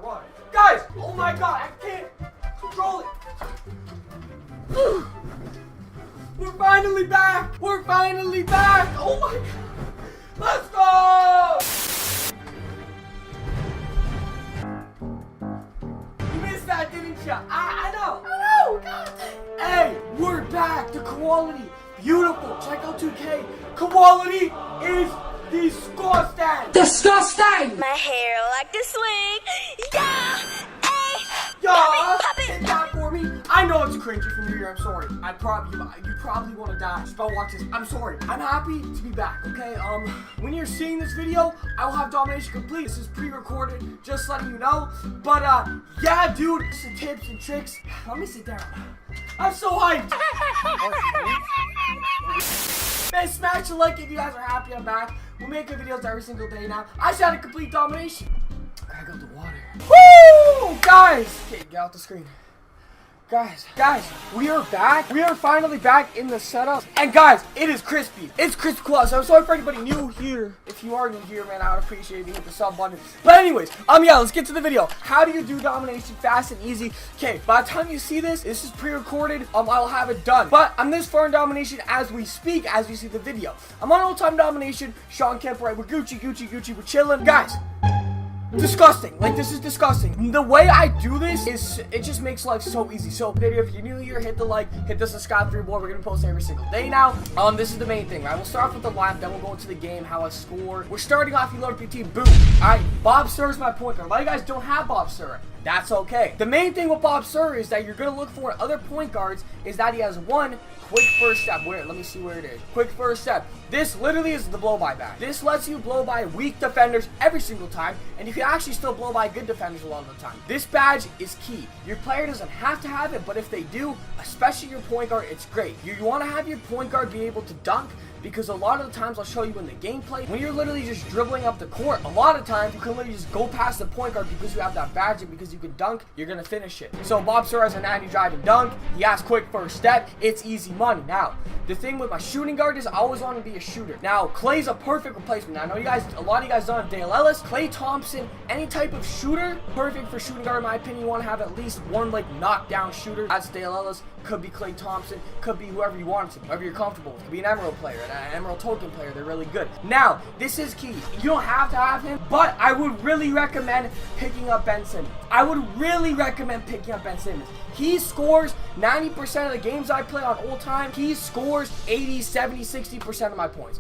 water. Guys, oh my god, I can't control it. We're finally back. We're finally back. Oh my god. Let's go. You missed that, didn't you? I know. God. Hey, we're back. The quality, beautiful. Check out 2K. Quality is disgusting. Disgusting. My hair like a swing. Yeah. Hey. Yeah. Pop it. Hit that for me. I know it's cringy from your ear. I'm sorry. You probably want to die. Just about watch this. I'm sorry. I'm happy to be back. Okay. When you're seeing this video, I will have domination complete. This is pre-recorded. Just letting you know. But yeah, dude. Some tips and tricks. Let me sit down. I'm so hyped. Man, smash a like if you guys are happy I'm back. We're making videos every single day now. I just had a complete domination. I got the water. Woo! Guys! Okay, get out the screen. Guys, we are back. We are finally back in the setup. And guys, it is crispy. It's crispy claws. I'm sorry for anybody new here. If you are new here, man, I would appreciate if you hit the sub button. But anyways, yeah, let's get to the video. How do you do domination fast and easy? Okay, by the time you see this is pre-recorded. I'll have it done. But I'm this far in domination as we speak, as you see the video. I'm on all-time domination. Sean Kemp, right? We're Gucci. We're chilling. Guys. Disgusting. Like, this is disgusting. The way I do this is, it just makes life so easy. So, video, if you're new here, hit the like, hit the subscribe for your boy. We're gonna post every single day now. This is the main thing, right? We'll start off with the lineup, then we'll go into the game, how I score. We're starting off, you load up your team, boom. Alright, Bob Sir is my point guard. A lot of you guys don't have Bob Sir. That's okay. The main thing with Bob Sir is that you're gonna look for in other point guards is that he has one quick first step. Let me see where it is. Quick first step. This literally is the blow by badge. This lets you blow by weak defenders every single time, and you can actually still blow by good defenders a lot of the time. This badge is key. Your player doesn't have to have it, but if they do, especially your point guard, it's great. You want to have your point guard be able to dunk, because a lot of the times, I'll show you in the gameplay, when you're literally just dribbling up the court, a lot of times you can literally just go past the point guard because you have that badge, and because you can dunk, you're going to finish it. So Bob Sir has a 90 drive and dunk. He has quick first step. It's easy money. Now, the thing with my shooting guard is I always want to be a shooter. Now, Clay's a perfect replacement. Now, I know you guys, a lot of you guys don't have Dale Ellis, Klay Thompson, any type of shooter, perfect for shooting guard in my opinion. You want to have at least one, like, knockdown shooter. That's Dale Ellis. Could be Klay Thompson, could be whoever you want it to be, whoever you're comfortable with. Could be an Emerald player, an Emerald token player. They're really good. Now, this is key. You don't have to have him, but I would really recommend picking up Ben Simmons. He scores 90% of the games I play on all time. He scores 80, 70, 60% of my points.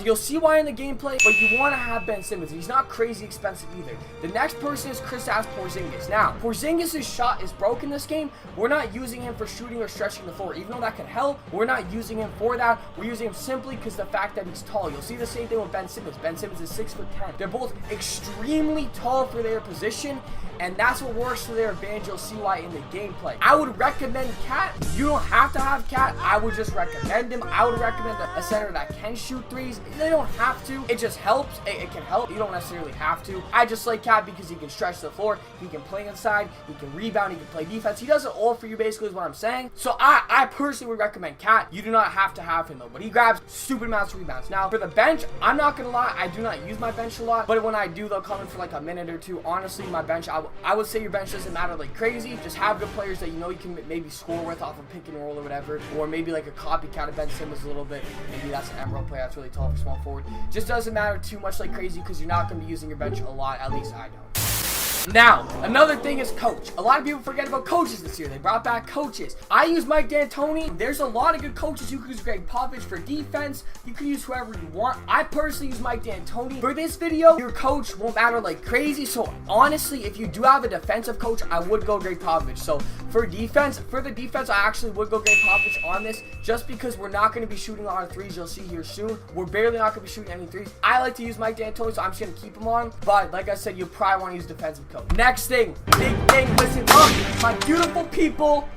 You'll see why in the gameplay, but you want to have Ben Simmons. He's not crazy expensive either. The next person is Kristaps Porzingis. Now, Porzingis' shot is broken this game. We're not using him for shooting or stretching the floor. Even though that can help, we're not using him for that. We're using him simply because the fact that he's tall. You'll see the same thing with Ben Simmons. Ben Simmons is 6'10". They're both extremely tall for their position, and that's what works to their advantage. You'll see why in the gameplay. I would recommend Cat. You don't have to have Cat. I would just recommend him. I would recommend a center that can shoot threes. They don't have to. It just helps. It can help. You don't necessarily have to. I just like Cat because he can stretch the floor. He can play inside. He can rebound. He can play defense. He does it all for you, basically, is what I'm saying. So I personally would recommend Cat. You do not have to have him, though. But he grabs stupid amounts of rebounds. Now, for the bench, I'm not going to lie. I do not use my bench a lot. But when I do, they'll come in for like a minute or two. Honestly, my bench, I would say your bench doesn't matter like crazy. Just have good players that you know you can maybe score with off of pick and roll or whatever. Or maybe like a copycat of Ben Simmons a little bit. Maybe that's an Emerald player that's really tall for small forward. Just doesn't matter too much like crazy because you're not going to be using your bench a lot. At least I don't. Now, another thing is coach. A lot of people forget about coaches this year. They brought back coaches. I use Mike D'Antoni. There's a lot of good coaches. You could use Greg Popovich for defense. You can use whoever you want. I personally use Mike D'Antoni. For this video, your coach won't matter like crazy. So honestly, if you do have a defensive coach, I would go Greg Popovich. So for the defense, I actually would go Greg Popovich on this just because we're not going to be shooting a lot of threes. You'll see here soon. We're barely not going to be shooting any threes. I like to use Mike D'Antoni, so I'm just going to keep him on. But like I said, you probably want to use defensive coach. Next thing, big thing, listen up, my beautiful people.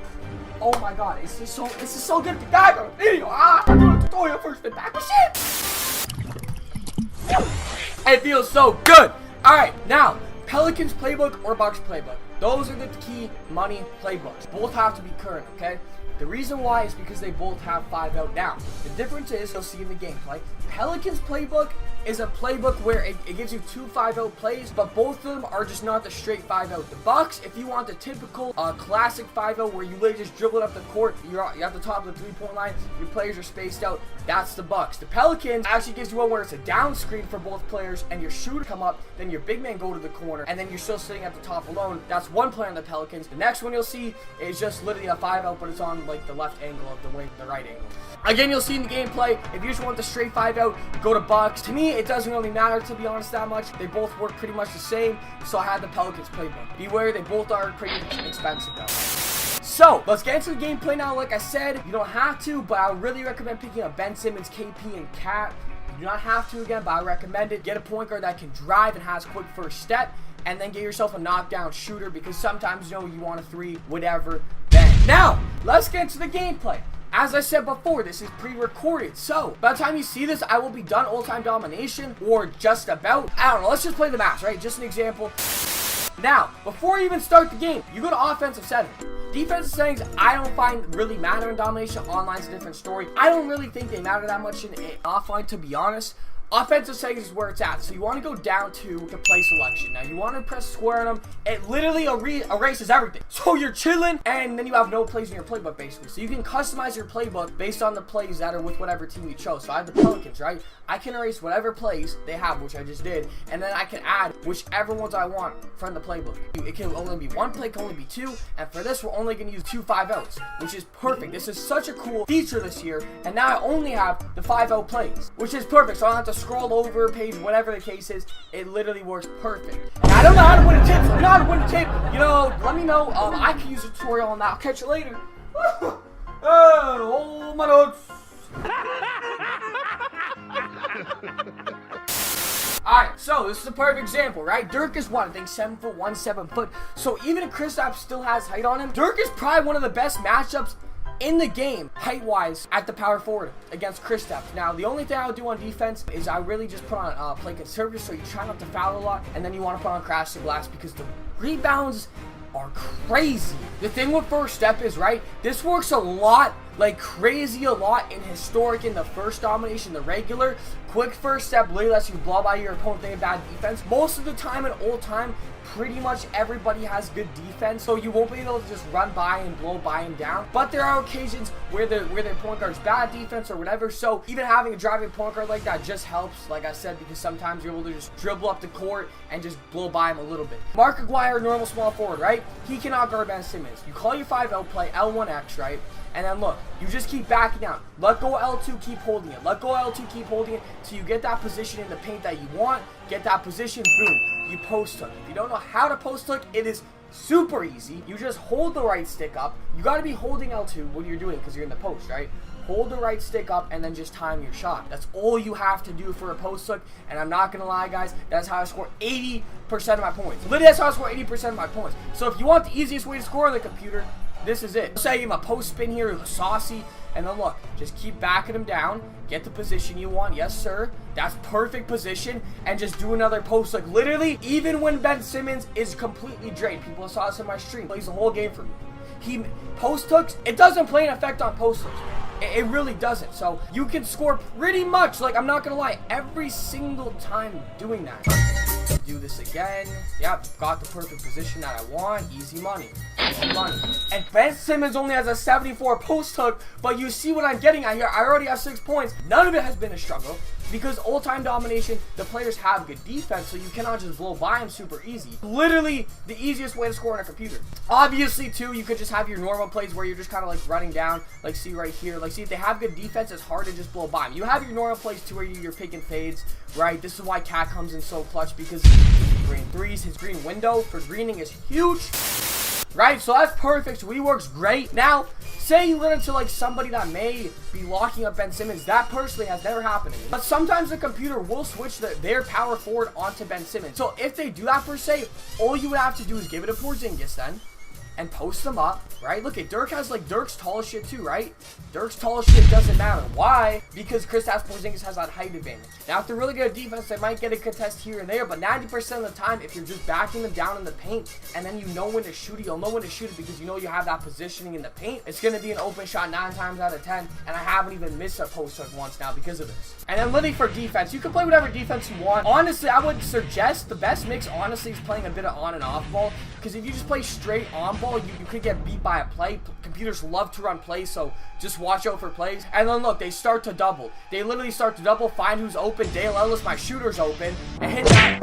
Oh my god, this is so good to die on a video. I'm doing a tutorial first, then back with shit. It feels so good. Alright, now, Pelicans playbook or Bucks playbook. Those are the key money playbooks. Both have to be current, okay? The reason why is because they both have 5 out now. The difference is, you'll see in the gameplay, Pelicans playbook is a playbook where it gives you 2 5-out plays, but both of them are just not the straight 5-out. The Bucks, if you want the typical classic 5-out where you literally just dribble it up the court, you're at the top of the 3-point line, your players are spaced out, that's the Bucks. The Pelicans actually gives you one where it's a down screen for both players and your shooter come up, then your big man go to the corner, and then you're still sitting at the top alone. That's one play on the Pelicans. The next one you'll see is just literally a 5-out, but it's on like the left angle of the wing, the right angle. Again, you'll see in the gameplay, if you just want the straight 5-out, go to Bucks. To me, it doesn't really matter, to be honest, that much. They both work pretty much the same, so I had the Pelicans playbook. Beware, they both are pretty expensive though. So, let's get into the gameplay now. Like I said, you don't have to, but I really recommend picking up Ben Simmons, KP, and Cat. You do not have to again, but I recommend it. Get a point guard that can drive and has quick first step, and then get yourself a knockdown shooter, because sometimes, you know, you want a 3, whatever, bang. Now, let's get into the gameplay. As I said before, this is pre-recorded, so by the time you see this, I will be done all-time domination, or just about. I don't know, let's just play the match, right? Just an example. Now, before you even start the game, you go to offensive settings. Defensive settings, I don't find really matter in domination. Online's a different story. I don't really think they matter that much in offline, to be honest. Offensive settings is where it's at. So you want to go down to the play selection. Now you want to press square on them. It literally erases everything. So you're chilling, and then you have no plays in your playbook, basically. So you can customize your playbook based on the plays that are with whatever team you chose. So I have the Pelicans, right? I can erase whatever plays they have, which I just did, and then I can add whichever ones I want from the playbook. It can only be 1 play, can only be 2, and for this, we're only going to use 2 5-outs, which is perfect. This is such a cool feature this year, and now I only have the 5-out plays, which is perfect. So I don't have to scroll over page, whatever the case is. It literally works perfect. And I don't know how to win a tip, so if you know how to win a tip, you know, let me know. I can use a tutorial on that. I'll catch you later. Oh, my notes. Alright, so this is a perfect example, right? Dirk is what? I think 7'1", 7 foot. So even if Kristaps still has height on him, Dirk is probably one of the best matchups in the game, height-wise, at the power forward against Kristaps. Now, the only thing I would do on defense is I really just put on play conservative, so you try not to foul a lot, and then you want to put on crash the glass because the rebounds are crazy. The thing with first step is, right, this works a lot, like crazy a lot in historic in the first domination, the regular. Quick first step literally lets you blow by your opponent. They have bad defense. Most of the time in old time, pretty much everybody has good defense, so you won't be able to just run by and blow by him down. But there are occasions where the point guard's bad defense or whatever, so even having a driving point guard like that just helps, like I said, because sometimes you're able to just dribble up the court and just blow by him a little bit. Mark Aguirre, normal small forward, right? He cannot guard Ben Simmons. You call your 5L play, L1X, right? And then look, you just keep backing down. Let go L2, keep holding it. Let go L2, keep holding it till you get that position in the paint that you want. Get that position, boom, you post hook. If you don't know how to post hook, it is super easy. You just hold the right stick up. You got to be holding L2 when you're doing it because you're in the post, right? Hold the right stick up and then just time your shot. That's all you have to do for a post hook. And I'm not going to lie, guys, that's how I score 80% of my points. Literally, that's how I score 80% of my points. So if you want the easiest way to score on the computer, this is it. Say him a post spin here, saucy, and then look, just keep backing him down, get the position you want, yes sir, that's perfect position, and just do another post hook. Literally, even when Ben Simmons is completely drained, people saw this in my stream, plays the whole game for me. He post hooks, it doesn't play an effect on post hooks. It really doesn't. So you can score pretty much, like, I'm not gonna lie, every single time doing that. Do this again. Yep, got the perfect position that I want. Easy money. Easy money. And Ben Simmons only has a 74 post hook, but you see what I'm getting at here. I already have 6 points. None of it has been a struggle. Because all-time domination, the players have good defense, so you cannot just blow by them super easy. Literally, the easiest way to score on a computer. Obviously, too, you could just have your normal plays where you're just kind of like running down, like see right here. Like, see, if they have good defense, it's hard to just blow by them. You have your normal plays, too, where you're picking fades, right? This is why Cat comes in so clutch, because green threes, his green window for greening is huge. Right, so that's perfect. So he works great. Now, say you run into like somebody that may be locking up Ben Simmons. That personally has never happened to me. But sometimes the computer will switch their power forward onto Ben Simmons. So if they do that per se, all you would have to do is give it a Porzingis then. and post them up, right? Look at Dirk has like Dirk's tall as shit too, right? Dirk's tall as shit doesn't matter. Why? Because Kristaps Porzingis has that height advantage. Now, if they're really good at defense, they might get a contest here and there, but 90% of the time, if you're just backing them down in the paint, and then you know when to shoot it, you'll know when to shoot it because you know you have that positioning in the paint. It's going to be an open shot 9 times out of 10, and I haven't even missed a post hook once now because of this. And then literally for defense, you can play whatever defense you want. Honestly, I would suggest the best mix, honestly, is playing a bit of on and off ball, because if you just play straight on ball, you could get beat by a play. Computers love to run plays, so just watch out for plays. And then look, they start to double. They literally start to double, find who's open. Dale Ellis, my shooter's open, and hit that.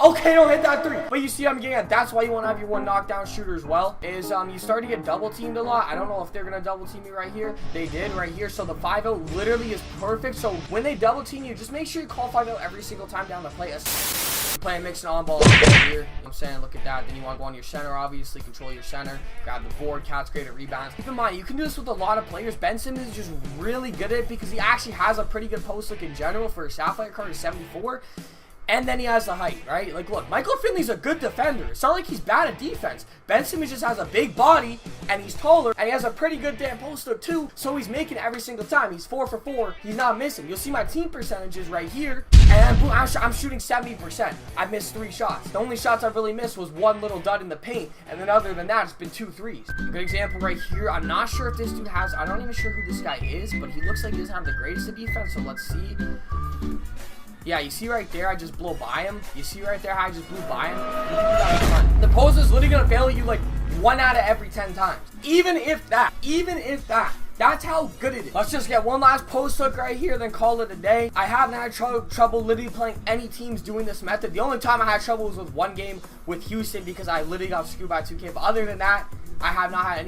Okay, don't hit that 3. But you see I'm getting at. That's why you want to have your one knockdown shooter as well. Is you start to get double teamed a lot. I don't know if they're gonna double team me right here. They did right here. So the 5-0 literally is perfect. So when they double team you, just make sure you call 5-0 every single time down the play. Playing mixing on ball here. You know what I'm saying? Look at that. Then you want to go on your center, obviously. Control your center. Grab the board. Cat's great at rebounds. Keep in mind, you can do this with a lot of players. Ben Simmons is just really good at it because he actually has a pretty good post look in general for a Sapphire card of 74. And then he has the height, right? Like, look, Michael Finley's a good defender. It's not like he's bad at defense. Ben Simmons just has a big body, and he's taller, and he has a pretty good damn post up too, so he's making it every single time. He's 4 for 4. He's not missing. You'll see my team percentages right here, and I'm shooting 70%. I missed 3 shots. The only shots I've really missed was one little dud in the paint, and then other than that, it's been 2 threes. A good example right here. I'm not sure if this dude has, I'm not even sure who this guy is, but he looks like he doesn't have the greatest of defense, so let's see. Yeah, you see right there, I just blow by him. You see right there how I just blew by him? The post is literally going to fail you like 1 out of every 10 times. Even if that. That's how good it is. Let's just get one last post hook right here, then call it a day. I haven't had trouble literally playing any teams doing this method. The only time I had trouble was with one game with Houston because I literally got screwed by 2K. But other than that, I have not had any